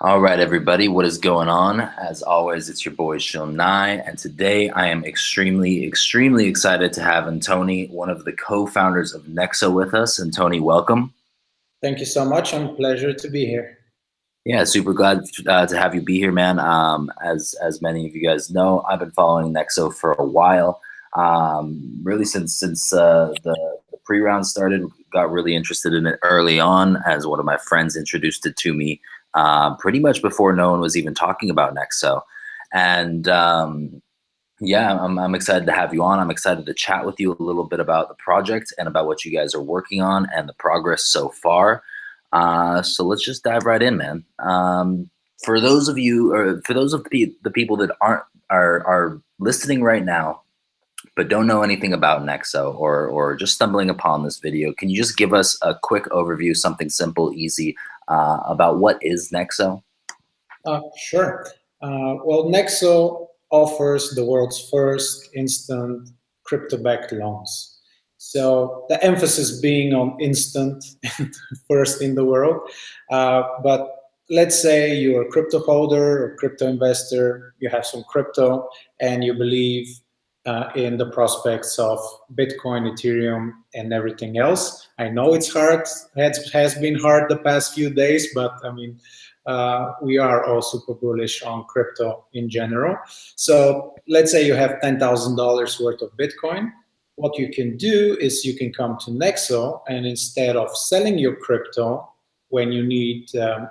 All right, everybody, what is going on? As always, it's your boy Shilnai, and today I am extremely excited to have Antoni, one of the co-founders of Nexo, with us. Antoni, welcome. Thank you so much. I'm pleasure to be here. Yeah, super glad to have you be here, man. As many of you guys know, I've been following Nexo for a while. Really since the pre-round started, got really interested in it early on as one of my friends introduced it to me. Pretty much before no one was even talking about Nexo, and yeah, I'm excited to have you on. I'm excited to chat with you a little bit about the project and about what you guys are working on and the progress so far. So let's just dive right in, man. For those of you, or for those of the people that are listening right now, but don't know anything about Nexo, or just stumbling upon this video, can you just give us a quick overview, something simple, easy, about what is Nexo? Sure. Well, Nexo offers the world's first instant crypto-backed loans. So the emphasis being on instant and first in the world. But let's say you're a crypto holder or crypto investor, you have some crypto and you believe in the prospects of Bitcoin, Ethereum, and everything else. I know it's hard, has been hard the past few days, but I mean, we are all super bullish on crypto in general. So let's say you have $10,000 worth of Bitcoin. What you can do is you can come to Nexo, and instead of selling your crypto when you need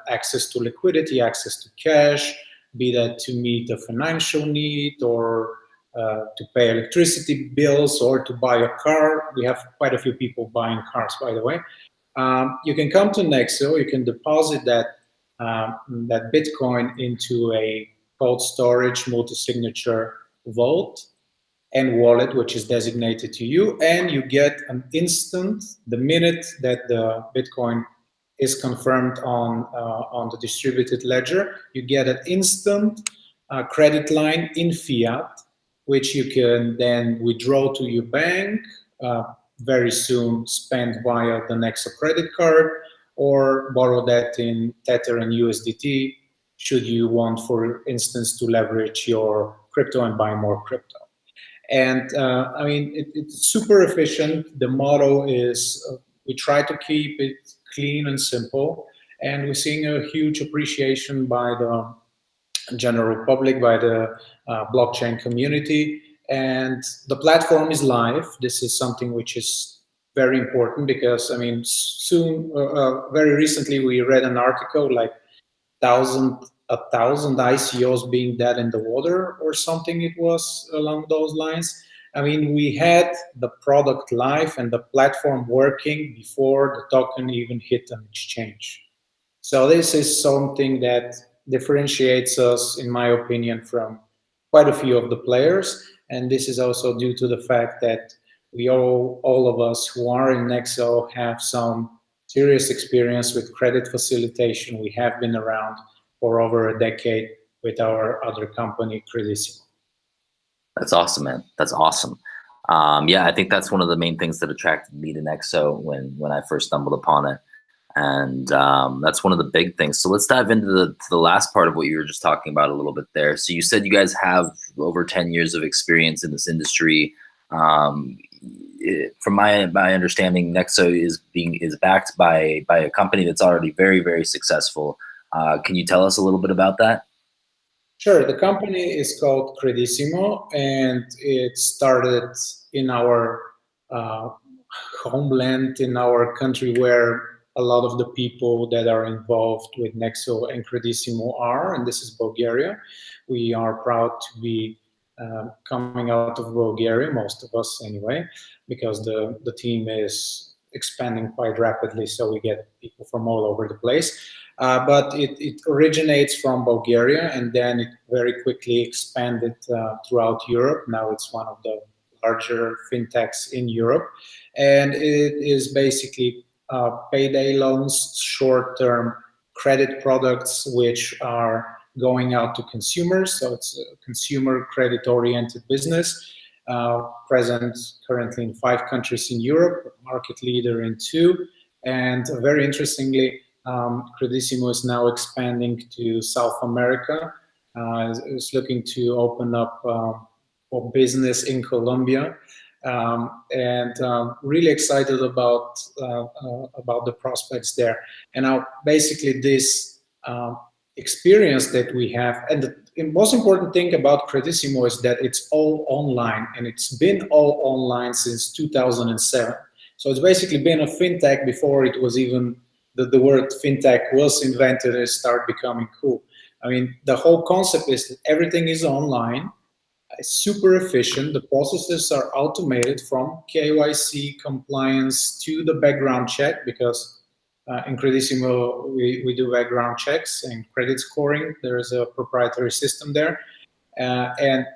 access to liquidity, access to cash, be that to meet a financial need or to pay electricity bills or to buy a car. We have quite a few people buying cars, by the way. You can come to Nexo, you can deposit that Bitcoin into a cold storage multi-signature vault and wallet, which is designated to you, and you get an instant, the minute that the Bitcoin is confirmed on the distributed ledger, you get an instant credit line in fiat, which you can then withdraw to your bank, very soon spend via the Nexo credit card, or borrow that in Tether and USDT, should you want, for instance, to leverage your crypto and buy more crypto. And I mean, it's super efficient. The motto is we try to keep it clean and simple, and we're seeing a huge appreciation by the general public, by the blockchain community. And the platform is live. This is something which is very important because, I mean, very recently we read an article like a thousand ICOs being dead in the water or something. It was along those lines. I mean, we had the product live and the platform working before the token even hit an exchange. So this is something that differentiates us, in my opinion, from quite a few of the players. And this is also due to the fact that all of us who are in Nexo have some serious experience with credit facilitation. We have been around for over a decade with our other company, Credissimo. That's awesome, man. That's awesome. Yeah, I think that's one of the main things that attracted me to Nexo when I first stumbled upon it. And that's one of the big things. So let's dive into the last part of what you were just talking about a little bit there. So you said you guys have over 10 years of experience in this industry. From my understanding, Nexo is backed by a company that's already very successful. Can you tell us a little bit about that? Sure. The company is called Credissimo, and it started in our homeland, in our country, where a lot of the people that are involved with Nexo and Credissimo are, and this is Bulgaria. We are proud to be coming out of Bulgaria, most of us anyway, because the team is expanding quite rapidly, so we get people from all over the place. But it originates from Bulgaria, and then it very quickly expanded throughout Europe. Now it's one of the larger fintechs in Europe, and it is basically payday loans, short-term credit products, which are going out to consumers. So it's a consumer credit-oriented business, present currently in 5 countries in Europe, market leader in 2. And very interestingly, Credissimo is now expanding to South America. Is looking to open up for business in Colombia, and really excited about the prospects there. And now, basically, this experience that we have, and the most important thing about Credissimo is that it's all online, and it's been all online since 2007. So it's basically been a fintech before it was even the word fintech was invented and started becoming cool. I mean, the whole concept is that everything is online. It's super efficient. The processes are automated from KYC compliance to the background check, because in Credissimo we do background checks and credit scoring. There is a proprietary system there. And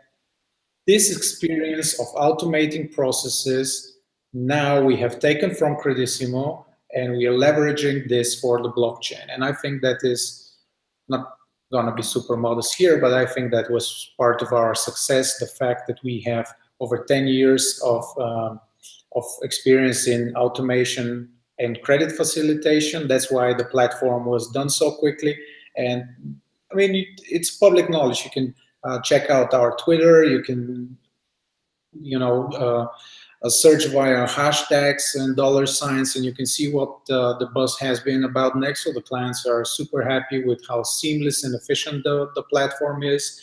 this experience of automating processes, now we have taken from Credissimo, and we are leveraging this for the blockchain. And I think that is not going to be super modest here, but I think that was part of our success, the fact that we have over 10 years of experience in automation and credit facilitation. That's why the platform was done so quickly. And I mean, it's public knowledge. You can check out our Twitter. You can, search via hashtags and dollar signs, and you can see what the buzz has been about Nexo. The clients are super happy with how seamless and efficient the platform is.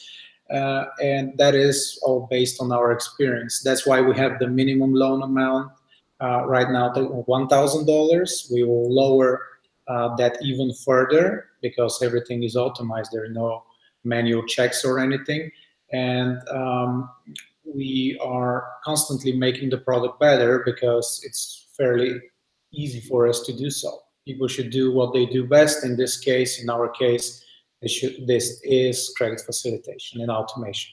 And that is all based on our experience. That's why we have the minimum loan amount right now, $1,000. We will lower that even further, because everything is automated. There are no manual checks or anything. And we are constantly making the product better, because it's fairly easy for us to do so. People should do what they do best. In this case, in our case, this is credit facilitation and automation.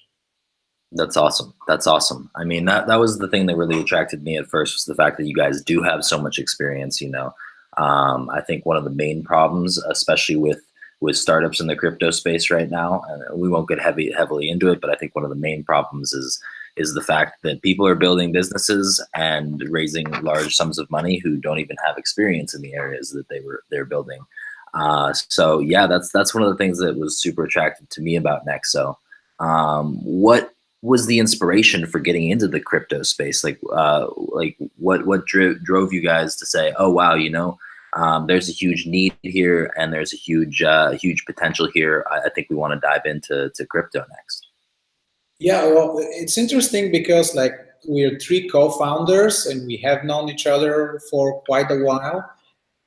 That's awesome. That's awesome. I mean, that was the thing that really attracted me at first, was the fact that you guys do have so much experience. I think one of the main problems, especially with startups in the crypto space right now, and we won't get heavily into it, but I think one of the main problems is the fact that people are building businesses and raising large sums of money who don't even have experience in the areas that they're building. So yeah, that's one of the things that was super attractive to me about Nexo. What was the inspiration for getting into the crypto space? Like what drove you guys to say, oh wow, there's a huge need here, and there's a huge potential here. I think we want to dive into crypto next. Yeah, well, it's interesting because we're three co-founders, and we have known each other for quite a while.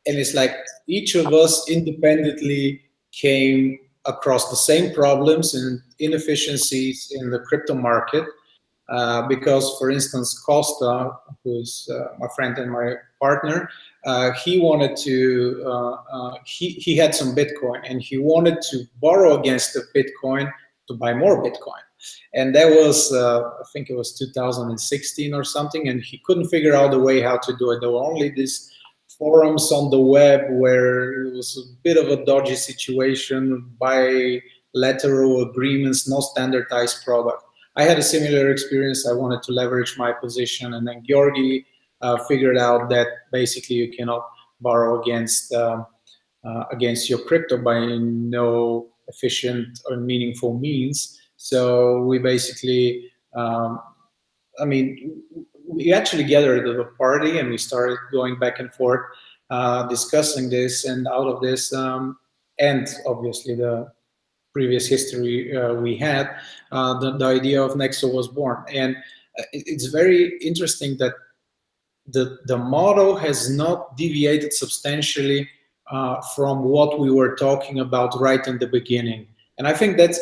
And it's like each of us independently came across the same problems and inefficiencies in the crypto market. Because, for instance, Costa, who is my friend and my partner, he wanted to, he had some Bitcoin, and he wanted to borrow against the Bitcoin to buy more Bitcoin. And that was, I think it was 2016 or something, and he couldn't figure out a way how to do it. There were only these forums on the web where it was a bit of a dodgy situation, bilateral agreements, no standardized product. I had a similar experience. I wanted to leverage my position, and then Georgi figured out that basically you cannot borrow against your crypto by no efficient or meaningful means. So we basically, we actually gathered at a party, and we started going back and forth, discussing this, and out of this, and obviously the previous history we had, the idea of Nexo was born. And it's very interesting that the model has not deviated substantially from what we were talking about right in the beginning. And I think that's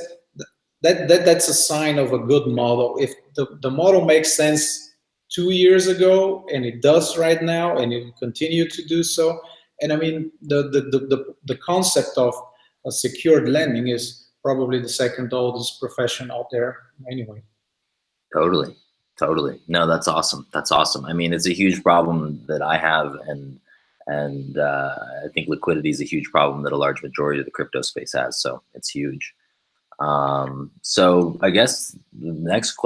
a sign of a good model. If the model makes sense 2 years ago, and it does right now, and it will continue to do so. And I mean, the concept of a secured lending is probably the second oldest profession out there anyway. Totally. No, that's awesome. That's awesome. I mean, it's a huge problem that I have, and I think liquidity is a huge problem that a large majority of the crypto space has. So it's huge. So I guess the next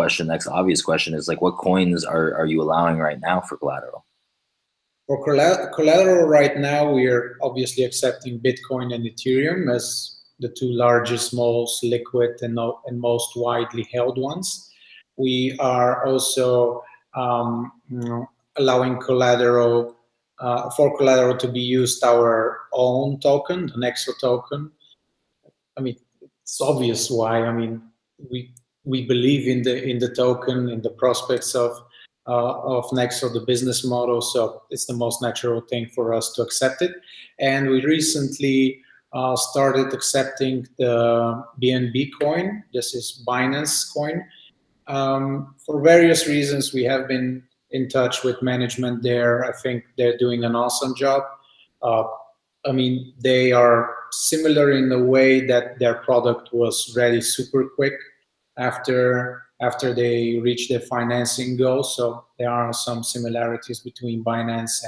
obvious question is, like, what coins are you allowing right now for Collateral? For collateral right now, we are obviously accepting Bitcoin and Ethereum as the two largest, most liquid and most widely held ones. We are also allowing collateral for collateral to be used our own token, the Nexo token. I mean, it's obvious why. I mean, we believe in the token, in the prospects of Nexo, the business model. So it's the most natural thing for us to accept it. And we recently started accepting the BNB coin. This is Binance coin. For various reasons, we have been in touch with management there. I think they're doing an awesome job. Uh, I mean, they are similar in the way that their product was ready super quick after they reached their financing goal. So there are some similarities between Binance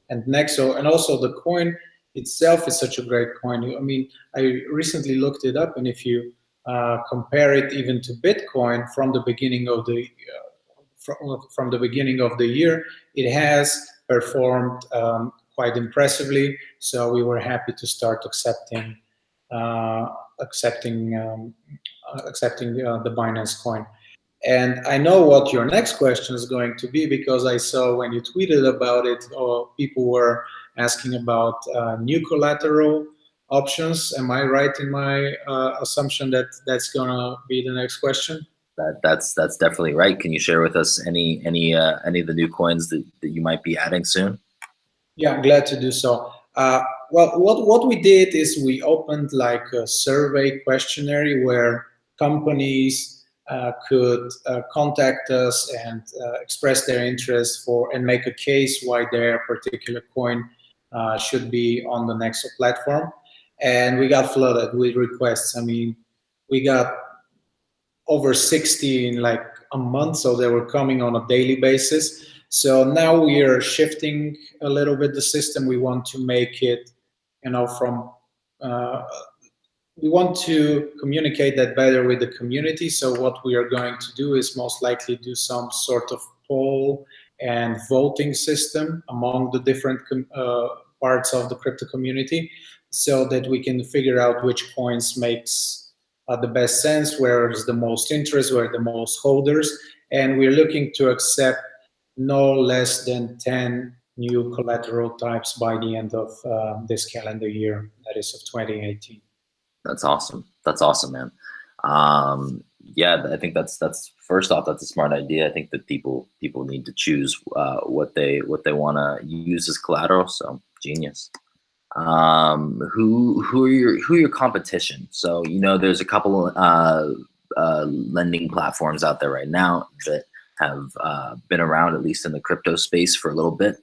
and Nexo, and also the coin itself is such a great coin. I mean, I recently looked it up, and if you compare it even to Bitcoin from the beginning of the from the beginning of the year, it has performed quite impressively. So we were happy to start accepting the Binance coin. And I know what your next question is going to be, because I saw when you tweeted about it, people were asking about new collateral options. Am I right in my assumption that that's going to be the next question? That's definitely right. Can you share with us any of the new coins that you might be adding soon? Yeah, I'm glad to do so. Well, what we did is we opened like a survey questionnaire where companies could contact us and express their interest for and make a case why their particular coin should be on the Nexo platform. And we got flooded with requests. I mean, we got over 60 in like a month, so they were coming on a daily basis. So now we are shifting a little bit the system. We want to make it, from we want to communicate that better with the community. So what we are going to do is most likely do some sort of poll and voting system among the different parts of the crypto community, so that we can figure out which coins makes the best sense, where is the most interest, where are the most holders. And we're looking to accept no less than 10 new collateral types by the end of this calendar year, that is of 2018. That's awesome. That's awesome, man. Yeah, I think that's first off, that's a smart idea. I think that people need to choose what they want to use as collateral. So genius. Who are your competition? So there's a couple lending platforms out there right now that have been around, at least in the crypto space, for a little bit,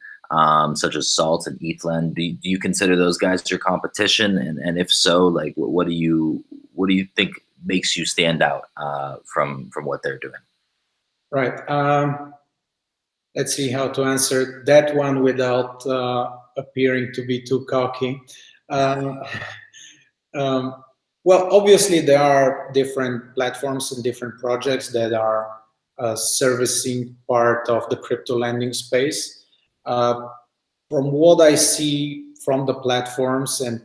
such as Salt and ETHLend. Do you consider those guys your competition? And if so, like, what do you think makes you stand out from what they're doing? Right. Let's see how to answer that one without appearing to be too cocky. Well, obviously there are different platforms and different projects that are servicing part of the crypto lending space. From what I see from the platforms, and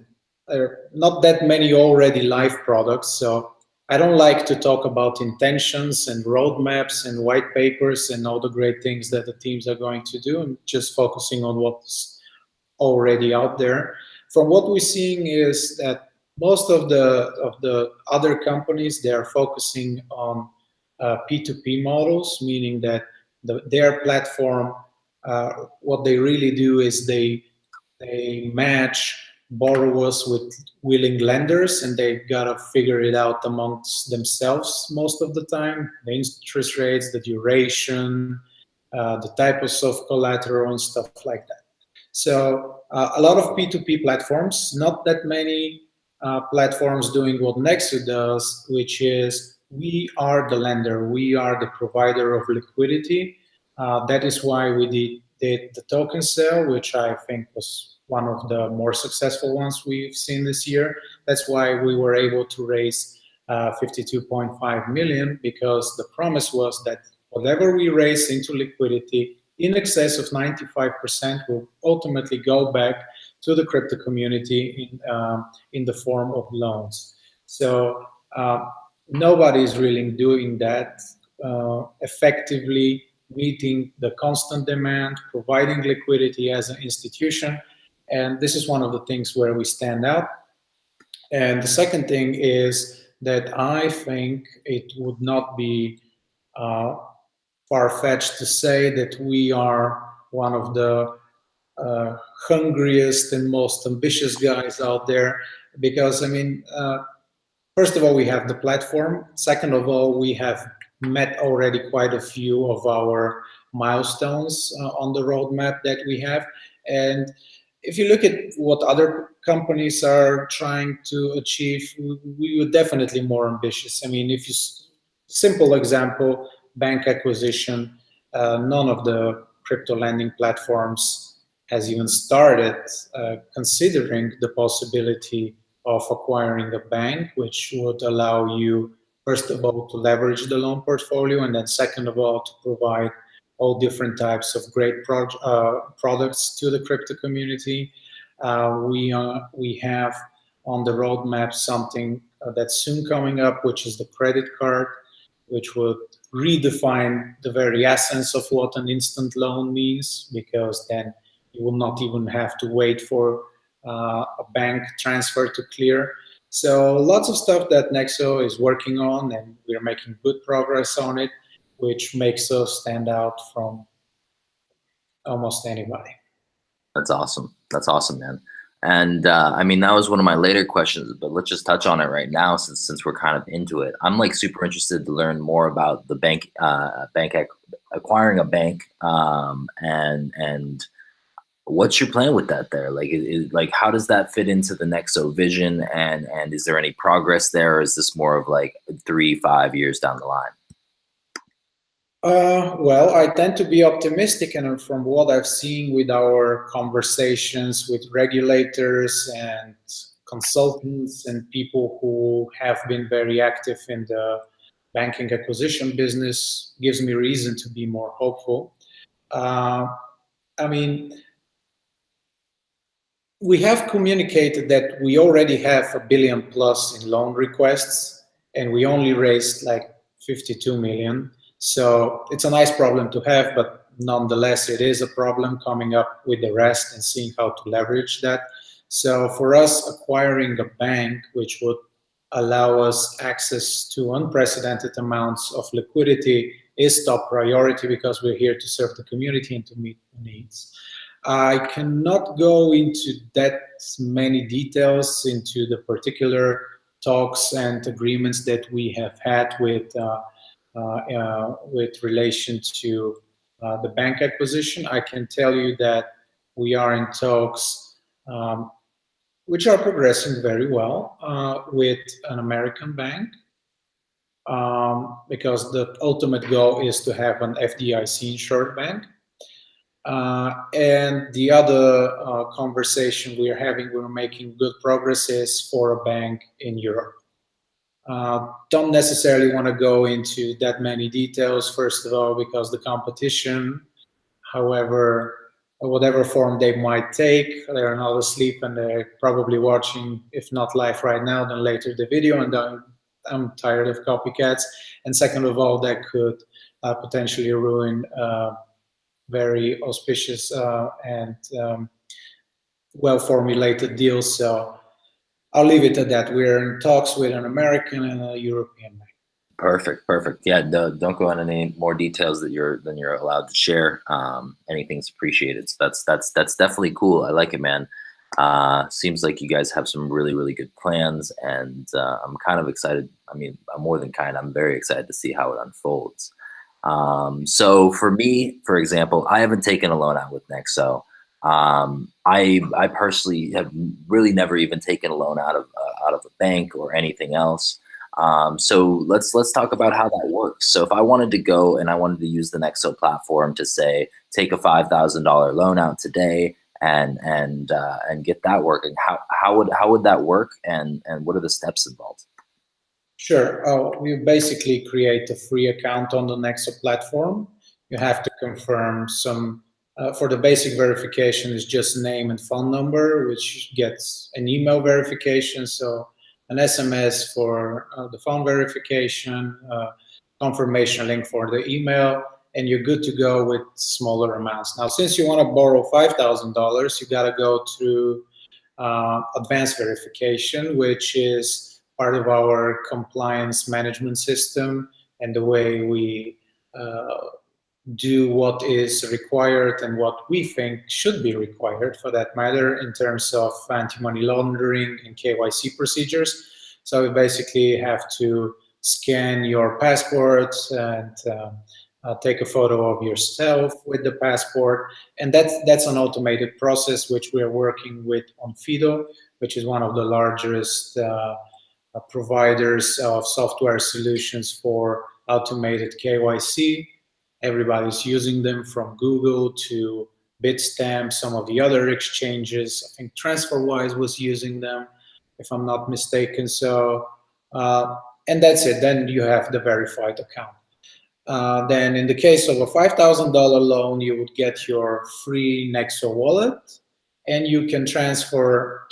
there are not that many already live products, so I don't like to talk about intentions and roadmaps and white papers and all the great things that the teams are going to do. I'm just focusing on what's already out there. From what we're seeing is that most of the other companies, they are focusing on P2P models, meaning that their platform, what they really do is they match borrowers with willing lenders, and they gotta figure it out amongst themselves most of the time. The interest rates, the duration, the types of collateral and stuff like that. So a lot of P2P platforms, not that many platforms doing what Nexo does, which is we are the lender, we are the provider of liquidity. That is why we did the token sale, which I think was one of the more successful ones we've seen this year. That's why we were able to raise 52.5 million, because the promise was that whatever we raise into liquidity, in excess of 95% will ultimately go back to the crypto community in the form of loans. So nobody is really doing that effectively, meeting the constant demand, providing liquidity as an institution. And this is one of the things where we stand out. And the second thing is that I think it would not be far-fetched to say that we are one of the hungriest and most ambitious guys out there, because I mean, first of all, we have the platform. Second of all, we have met already quite a few of our milestones on the roadmap that we have. And if you look at what other companies are trying to achieve, we were definitely more ambitious. I mean, if you, simple example, bank acquisition, none of the crypto lending platforms has even started considering the possibility of acquiring a bank, which would allow you, first of all, to leverage the loan portfolio, and then second of all, to provide all different types of great products to the crypto community. We have on the roadmap something that's soon coming up, which is the credit card, which would redefine the very essence of what an instant loan means, because then you will not even have to wait for a bank transfer to clear. So lots of stuff that Nexo is working on, and we're making good progress on it, which makes us stand out from almost anybody. That's awesome. That's awesome, man. And I mean, that was one of my later questions, but let's just touch on it right now, since we're kind of into it. I'm like super interested to learn more about the acquiring a bank, and what's your plan with that there? Like, like, how does that fit into the Nexo vision? And is there any progress there, or is this more of like 3-5 years down the line? Well, I tend to be optimistic, and from what I've seen with our conversations with regulators and consultants and people who have been very active in the banking acquisition business, gives me reason to be more hopeful. I mean, we have communicated that we already have $1 billion plus in loan requests, and we only raised like 52 million. So it's a nice problem to have, but nonetheless, it is a problem coming up with the rest and seeing how to leverage that. So for us, acquiring a bank which would allow us access to unprecedented amounts of liquidity is top priority, because we're here to serve the community and to meet needs. I cannot go into that many details into the particular talks and agreements that we have had with relation to the bank acquisition. I can tell you that we are in talks which are progressing very well with an American bank, because the ultimate goal is to have an FDIC insured bank. And the other conversation we are having, we're making good progress, is for a bank in Europe. Don't necessarily want to go into that many details, first of all, because the competition, however, whatever form they might take, they're not asleep and they're probably watching, if not live right now, then later the video, and I'm tired of copycats. And second of all, that could potentially ruin very auspicious and well-formulated deals. So I'll leave it at that. We're in talks with an American and a European bank. Perfect, perfect. Yeah, don't go into any more details than you're allowed to share. Anything's appreciated. So that's definitely cool. I like it, man. Seems like you guys have some really good plans, and I'm kind of excited. I mean, I'm more than kind. I'm very excited to see how it unfolds. So for me, for example, I haven't taken a loan out with Nexo. I personally have really never even taken a loan out of a bank or anything else. So let's talk about how that works. So if I wanted to go and I wanted to use the Nexo platform to say take a $5,000 loan out today and get that working, how would that work, and what are the steps involved? Sure. We basically create a free account on the Nexo platform. you have to confirm some, for the basic verification is just name and phone number, which gets an email verification. So an SMS for the phone verification, confirmation link for the email, and you're good to go with smaller amounts. Now, since you want to borrow $5,000, you got to go through advanced verification, which is part of our compliance management system and the way we do what is required and what we think should be required, for that matter, in terms of anti-money laundering and KYC procedures. So we basically have to scan your passport and take a photo of yourself with the passport, and that's an automated process which we are working with on Fido, which is one of the largest providers of software solutions for automated KYC. Everybody's using them, from Google to Bitstamp, some of the other exchanges. I think TransferWise was using them, if I'm not mistaken. So, and that's it. Then you have the verified account. Then in the case of a $5,000 loan, you would get your free Nexo wallet, and you can transfer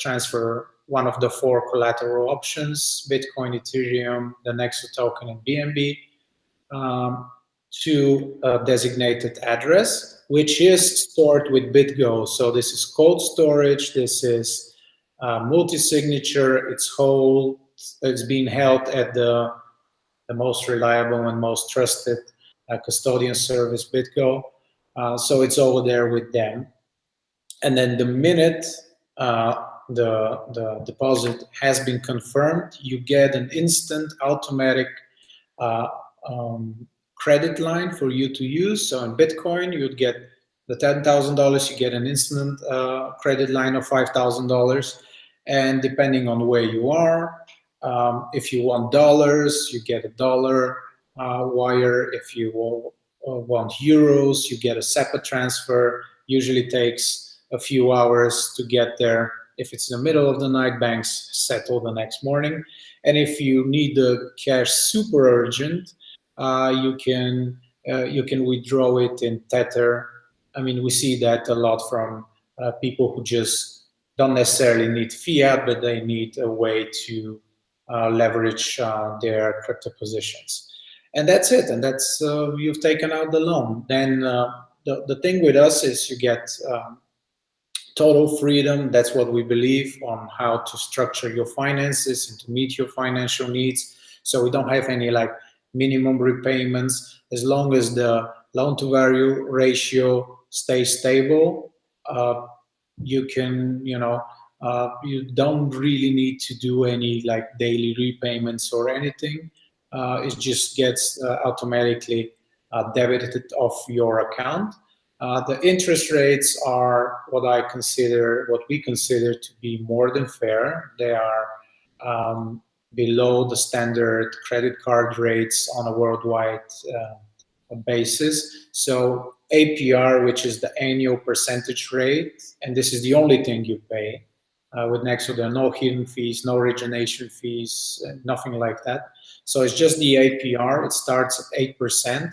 one of the 4 collateral options, Bitcoin, Ethereum, the Nexo token, and BNB, to a designated address, which is stored with BitGo. So this is cold storage, this is multi-signature, it's being held at the most reliable and most trusted custodian service, BitGo. So it's over there with them. And then the minute the deposit has been confirmed, you get an instant automatic credit line for you to use. So in Bitcoin, you'd get the $10,000, you get an instant credit line of $5,000. And depending on where you are, if you want dollars, you get a dollar wire. If you want euros, you get a SEPA transfer. Usually takes a few hours to get there. If it's in the middle of the night, banks settle the next morning. And if you need the cash super urgent, you can withdraw it in Tether. I mean, we see that a lot from people who just don't necessarily need fiat, but they need a way to leverage their crypto positions. And that's it. And that's you've taken out the loan. Then the thing with us is you get total freedom. That's what we believe on how to structure your finances and to meet your financial needs. So we don't have any like minimum repayments. As long as the loan to value ratio stays stable, you can, you don't really need to do any like daily repayments or anything. It just gets automatically debited off your account. The interest rates are what we consider to be more than fair. They are below the standard credit card rates on a worldwide basis. So APR, which is the annual percentage rate, and this is the only thing you pay. With Nexo, there are no hidden fees, no origination fees, nothing like that. So it's just the APR. It starts at 8%.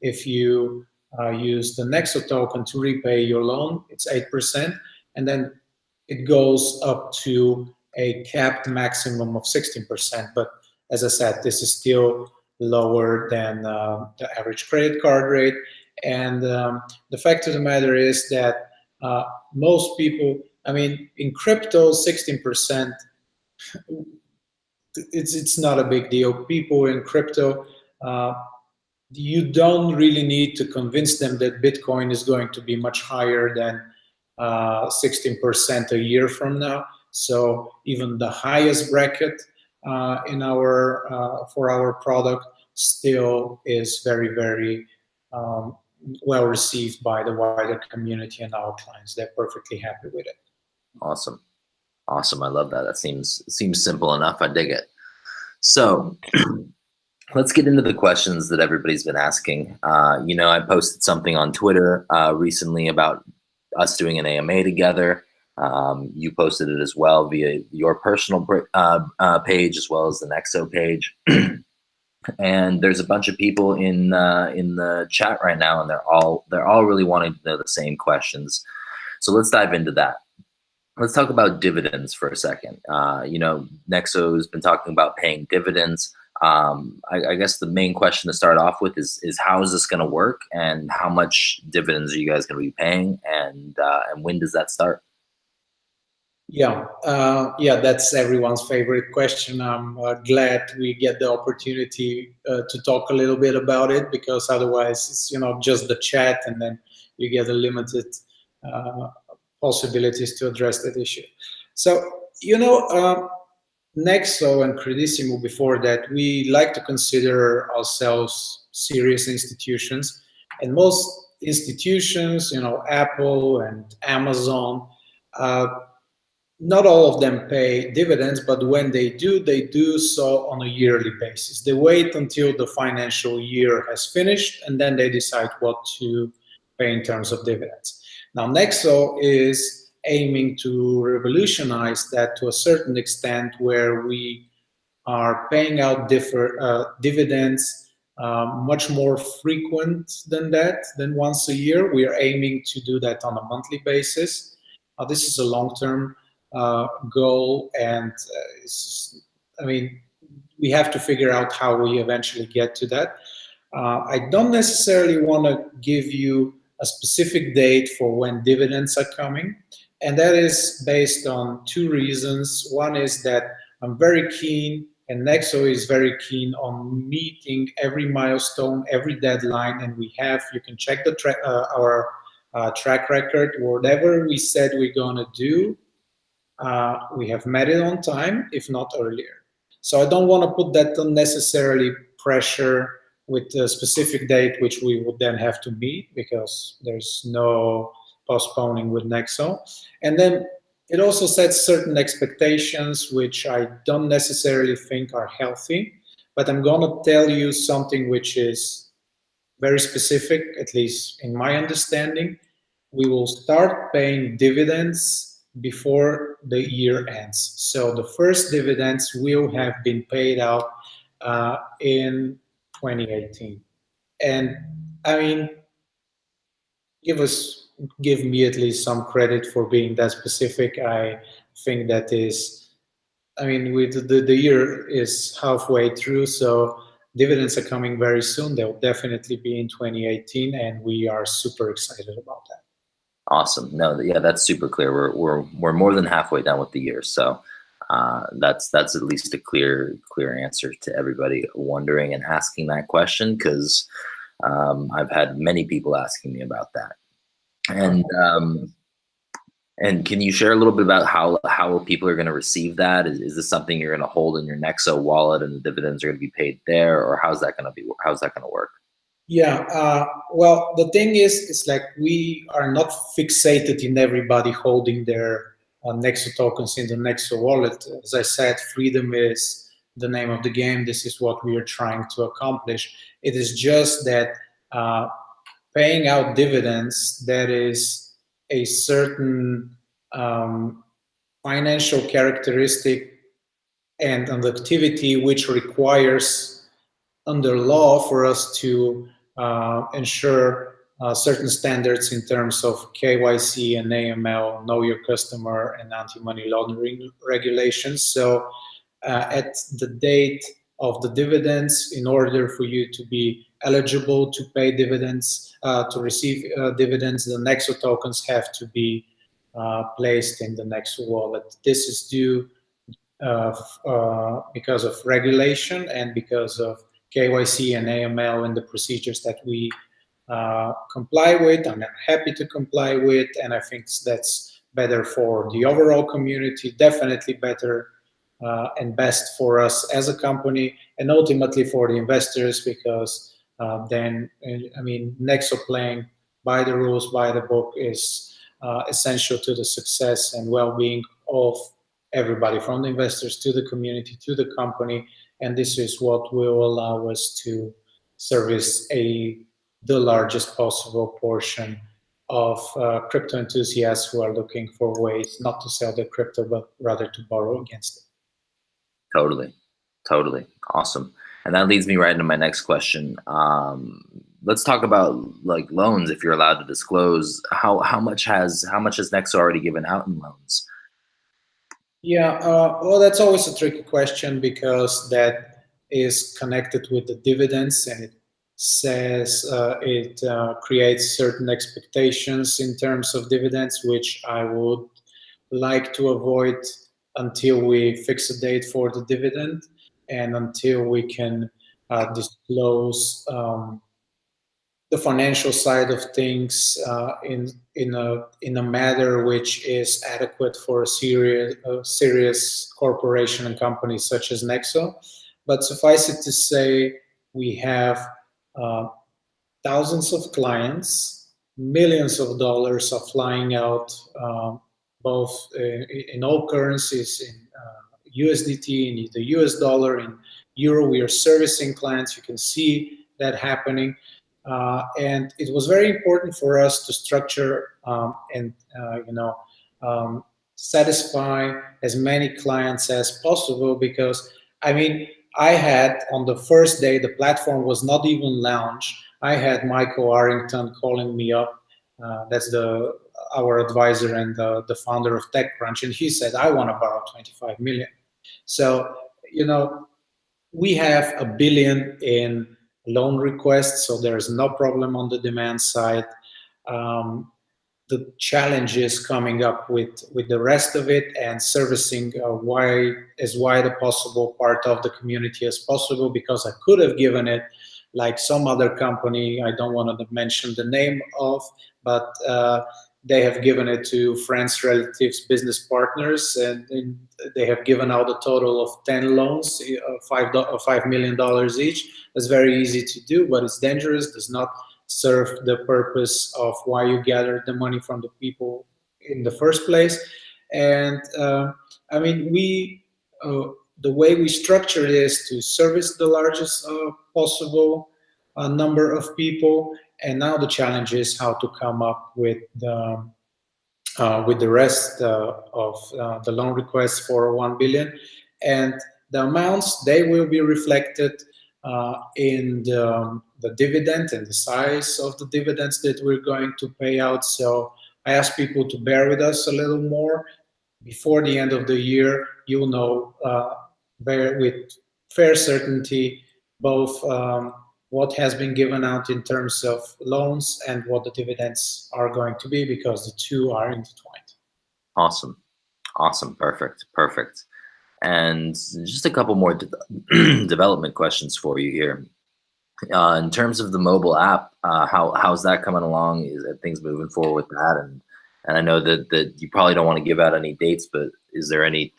If you use the Nexo token to repay your loan, it's 8%. And then it goes up to a capped maximum of 16%. But as I said, this is still lower than the average credit card rate. And the fact of the matter is that most people, I mean, in crypto, 16%, it's not a big deal. People in crypto, you don't really need to convince them that Bitcoin is going to be much higher than 16% a year from now. So even the highest bracket in for our product still is very, very well received by the wider community and our clients. They're perfectly happy with it. Awesome. I love that. That seems simple enough. I dig it. So let's get into the questions that everybody's been asking. I posted something on Twitter recently about us doing an AMA together. You posted it as well via your personal page as well as the Nexo page. and there's a bunch of people in the chat right now, and they're all really wanting to know the same questions. So let's dive into that. Let's talk about dividends for a second. You know, Nexo has been talking about paying dividends. I guess the main question to start off with is how is this going to work, and how much dividends are you guys going to be paying, and when does that start? Yeah, that's everyone's favorite question. I'm glad we get the opportunity to talk a little bit about it, because otherwise it's, you know, just the chat, and then you get a limited uh, possibilities to address that issue. So, you know, Nexo and Credissimo, before that, we like to consider ourselves serious institutions, and most institutions, you know, Apple and Amazon, uh, not all of them pay dividends, but when they do so on a yearly basis. They wait until the financial year has finished, and then they decide what to pay in terms of dividends. Now, Nexo is aiming to revolutionize that to a certain extent, where we are paying out dividends much more frequent than once a year. We are aiming to do that on a monthly basis. This is a long-term goal, and I mean, we have to figure out how we eventually get to that. I don't necessarily want to give you a specific date for when dividends are coming, and that is based on two reasons. One is that I'm very keen, and Nexo is very keen on meeting every milestone, every deadline, and you can check our track record. Whatever we said we're going to do, we have met it on time, if not earlier. So I don't want to put that unnecessarily pressure with a specific date, which we would then have to meet, because there's no postponing with Nexo. And then it also sets certain expectations, which I don't necessarily think are healthy. But I'm going to tell you something which is very specific, at least in my understanding. We will start paying dividends before the year ends. So the first dividends will have been paid out in 2018. And I mean, give me at least some credit for being that specific. I think that is, I mean, with the year is halfway through, so dividends are coming very soon. They'll definitely be in 2018, and we are super excited about that. Awesome. No, yeah, that's super clear. We're more than halfway done with the year, so that's at least a clear answer to everybody wondering and asking that question, because I've had many people asking me about that. And can you share a little bit about how people are going to receive that? Is this something you're going to hold in your Nexo wallet, and the dividends are going to be paid there, or how's that going to work? Yeah, well, the thing is, it's like we are not fixated in everybody holding their Nexo tokens in the Nexo wallet. As I said, freedom is the name of the game. This is what we are trying to accomplish. It is just that paying out dividends, that is a certain financial characteristic and an activity which requires, under law, for us to ensure certain standards in terms of KYC and AML, know your customer, and anti-money laundering regulations. So at the date of the dividends, in order for you to be eligible to pay dividends, to receive dividends, the Nexo tokens have to be placed in the Nexo wallet. This is due because of regulation and because of KYC and AML and the procedures that we comply with. I'm happy to comply with, and I think that's better for the overall community, definitely better and best for us as a company, and ultimately for the investors, because then, I mean, Nexo playing by the rules, by the book is essential to the success and well-being of everybody, from the investors to the community to the company, and this is what will allow us to service the largest possible portion of crypto enthusiasts who are looking for ways not to sell their crypto, but rather to borrow against it. Totally. Awesome. And that leads me right into my next question. Let's talk about like loans, if you're allowed to disclose. How much has Nexo already given out in loans? Yeah, well, that's always a tricky question because that is connected with the dividends, and it says it creates certain expectations in terms of dividends, which I would like to avoid until we fix a date for the dividend and until we can disclose the financial side of things in a matter which is adequate for a serious corporation and company such as Nexo. But suffice it to say, we have uh, thousands of clients, millions of dollars are flying out, both in all currencies, in USDT, in the US dollar, in euro. We are servicing clients. You can see that happening. And it was very important for us to structure and um, satisfy as many clients as possible because I mean I had on the first day the platform was not even launched. I had Michael Arrington calling me up. That's our advisor and the founder of TechCrunch, and he said, "I want to borrow 25 million." So we have a billion in loan requests, so there is no problem on the demand side. Um, the challenge is coming up with the rest of it and servicing as wide a possible part of the community as possible, because I could have given it like some other company I don't want to mention the name of, but they have given it to friends, relatives, business partners, and they have given out a total of 10 loans, $5 million each. It's very easy to do, but it's dangerous, does not serve the purpose of why you gather the money from the people in the first place. And I mean, the way we structure it is to service the largest possible number of people. And now the challenge is how to come up with the rest of the loan requests for 1 billion. And the amounts, they will be reflected in the dividend and the size of the dividends that we're going to pay out. So I ask people to bear with us a little more. Before the end of the year, you'll know with fair certainty both what has been given out in terms of loans and what the dividends are going to be, because the two are intertwined. Awesome. Awesome. Perfect. Perfect. And just a couple more development questions for you here. In terms of the mobile app, how's that coming along? Is that things moving forward with that? And I know that you probably don't want to give out any dates, but is there any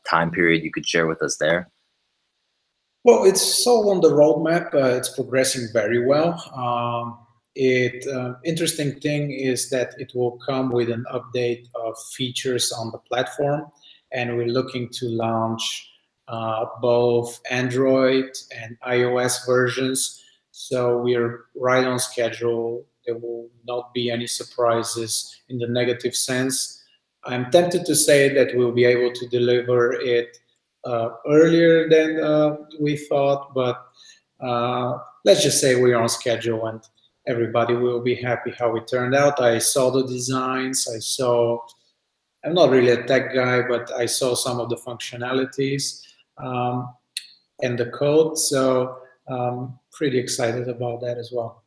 time period you could share with us there? Well, it's so on the roadmap. It's progressing very well. Interesting thing is that it will come with an update of features on the platform, and we're looking to launch both Android and iOS versions. So we're right on schedule. There will not be any surprises in the negative sense. I'm tempted to say that we'll be able to deliver it earlier than we thought, but let's just say we're on schedule and everybody will be happy how it turned out. I saw the designs. I'm not really a tech guy, but I saw some of the functionalities and the code. So pretty excited about that as well.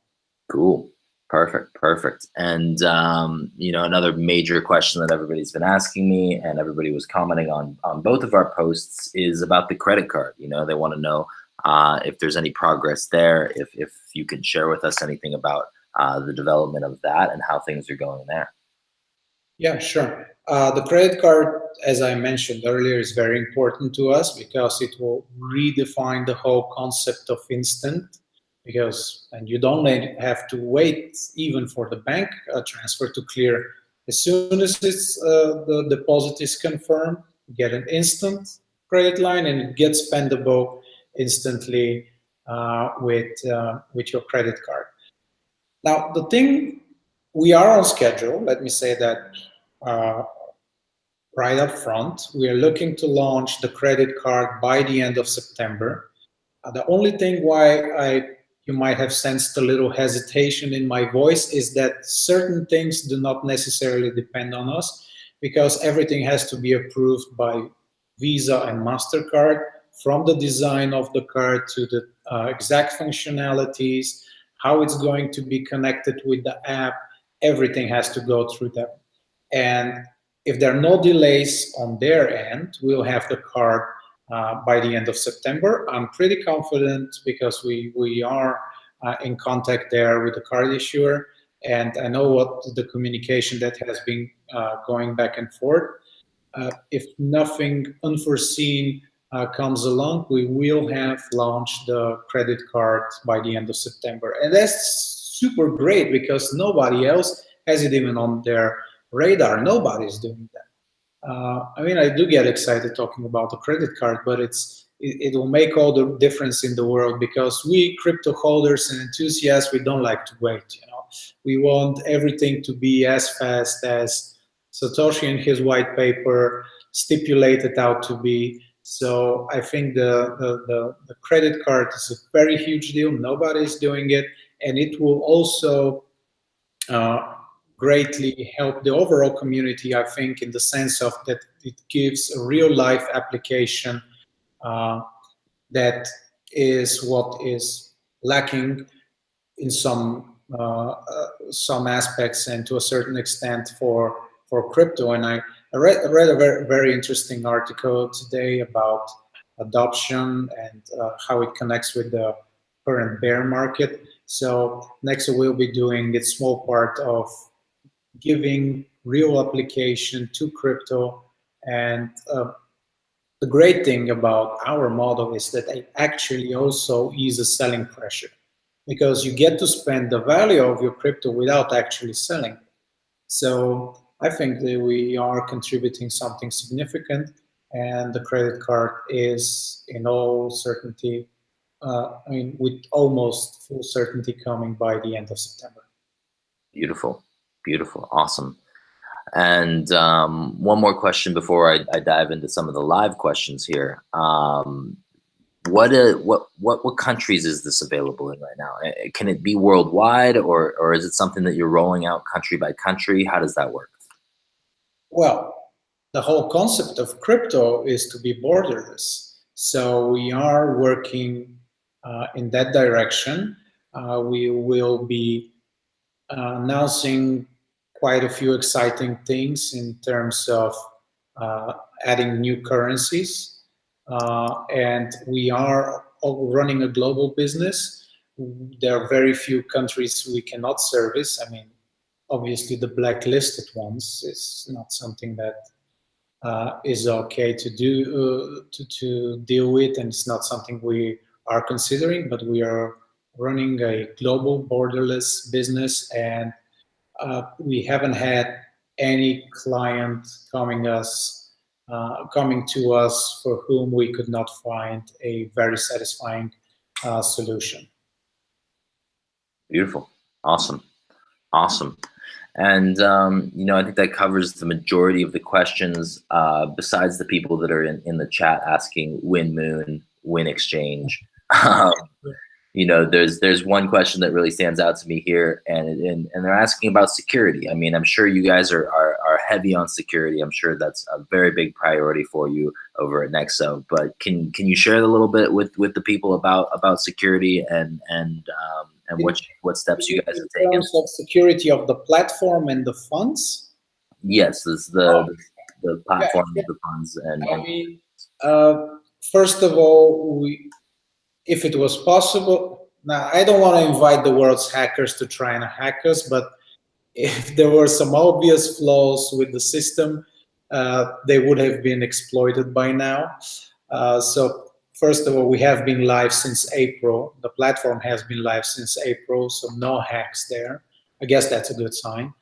Cool. Perfect. Perfect. And another major question that everybody's been asking me, and everybody was commenting on both of our posts, is about the credit card. They want to know if there's any progress there, if you can share with us anything about the development of that and how things are going there. Yeah, sure. The credit card, as I mentioned earlier, is very important to us because it will redefine the whole concept of instant. And you don't have to wait even for the bank transfer to clear. As soon as the deposit is confirmed, you get an instant credit line, and it gets spendable instantly with your credit card. Now, the thing, we are on schedule. Let me say that uh, right up front. We are looking to launch the credit card by the end of September. The only thing why you might have sensed a little hesitation in my voice is that certain things do not necessarily depend on us, because everything has to be approved by Visa and MasterCard, from the design of the card to the exact functionalities, how it's going to be connected with the app. Everything has to go through them. And if there are no delays on their end, we'll have the card by the end of September. I'm pretty confident because we are in contact there with the card issuer, and I know what the communication that has been going back and forth. If nothing unforeseen comes along, we will have launched the credit card by the end of September. And that's super great because nobody else has it even on their radar. Nobody's doing that. I mean, I do get excited talking about the credit card, but it will make all the difference in the world, because we crypto holders and enthusiasts, we don't like to wait. We want everything to be as fast as Satoshi in his white paper stipulated out to be. So I think the credit card is a very huge deal. Nobody's doing it, and it will also greatly help the overall community, I think, in the sense of that it gives a real life application that is what is lacking in some aspects and to a certain extent for crypto. And I read a very interesting article today about adoption and how it connects with the current bear market. So Nexo will be doing its small part of giving real application to crypto. And the great thing about our model is that it actually also eases selling pressure, because you get to spend the value of your crypto without actually selling. So I think that we are contributing something significant, and the credit card is in all certainty, I mean, with almost full certainty, coming by the end of September. Beautiful, beautiful, awesome. And one more question before I dive into some of the live questions here. What countries is this available in right now? Can it be worldwide, or is it something that you're rolling out country by country? How does that work? Well, the whole concept of crypto is to be borderless. So we are working in that direction. We will be announcing quite a few exciting things in terms of adding new currencies. And we are running a global business. There are very few countries we cannot service. I mean, obviously the blacklisted ones is not something that is okay to do to deal with, and it's not something we are considering. But we are running a global borderless business, and we haven't had any client coming to us for whom we could not find a very satisfying solution. Beautiful, awesome, awesome. And I think that covers the majority of the questions. Besides the people that are in the chat asking when Moon, when exchange. There's one question that really stands out to me here, and they're asking about security. I mean, I'm sure you guys are heavy on security. I'm sure that's a very big priority for you over at Nexo. But can you share a little bit with the people about security and what steps you guys have taken? In terms of security of the platform and the funds? Yes, this the platform, yeah, the funds, and I mean, first of all, if it was possible, now I don't want to invite the world's hackers to try and hack us, but if there were some obvious flaws with the system, they would have been exploited by now. So first of all, we have been live since April. The platform has been live since April, so no hacks there. I guess that's a good sign.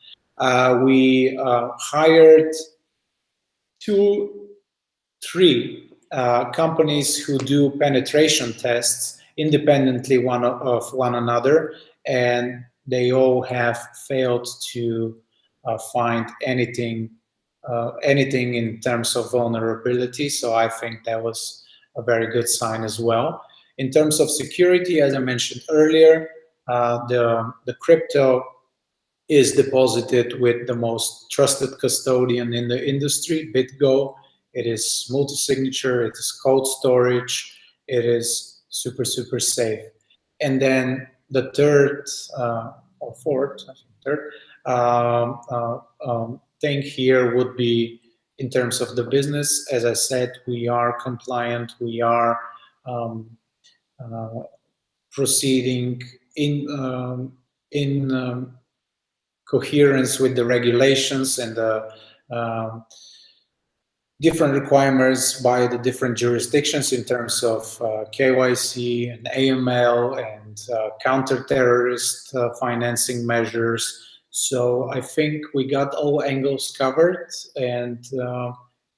We hired 3 companies who do penetration tests independently of one another, and they all have failed to find anything in terms of vulnerability. So I think that was a very good sign as well. In terms of security, as I mentioned earlier, the crypto is deposited with the most trusted custodian in the industry, BitGo. It is multi-signature, it is cold storage, it is super, super safe. And then the third or fourth, I think third thing here would be in terms of the business. As I said, we are compliant, we are proceeding in coherence with the regulations and the different requirements by the different jurisdictions in terms of KYC and AML and counter-terrorist financing measures. So I think we got all angles covered, and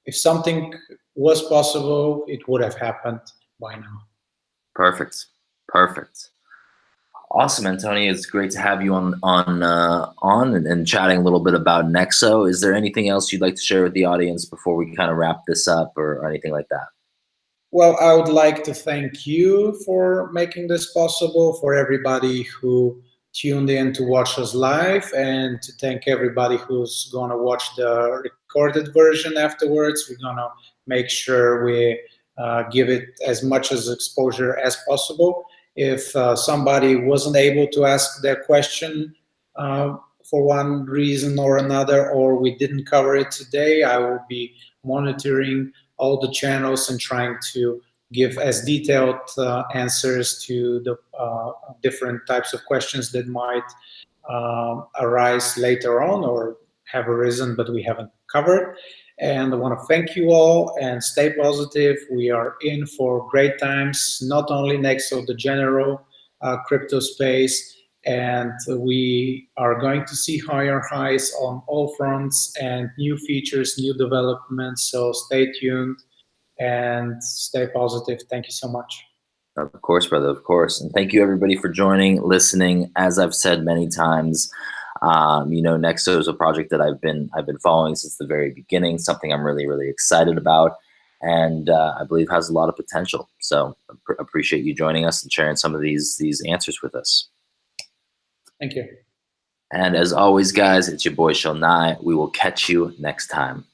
if something was possible, it would have happened by now. Perfect. Perfect. Awesome, Antoni. It's great to have you on and chatting a little bit about Nexo. Is there anything else you'd like to share with the audience before we kind of wrap this up, or anything like that? Well, I would like to thank you for making this possible, for everybody who tuned in to watch us live, and to thank everybody who's going to watch the recorded version afterwards. We're going to make sure we give it as much as exposure as possible. If somebody wasn't able to ask their question for one reason or another, or we didn't cover it today, I will be monitoring all the channels and trying to give as detailed answers to the different types of questions that might arise later on or have arisen but we haven't covered. And I want to thank you all and stay positive. We are in for great times, not only Nexo, the general crypto space, and we are going to see higher highs on all fronts and new features, new developments. So stay tuned and stay positive. Thank you so much. Of course, brother, of course. And thank you everybody for joining, listening. As I've said many times, you know, Nexo is a project that I've been following since the very beginning, something I'm really, really excited about, and I believe has a lot of potential. So appreciate you joining us and sharing some of these answers with us. Thank you. And as always, guys, it's your boy Shonai. We will catch you next time.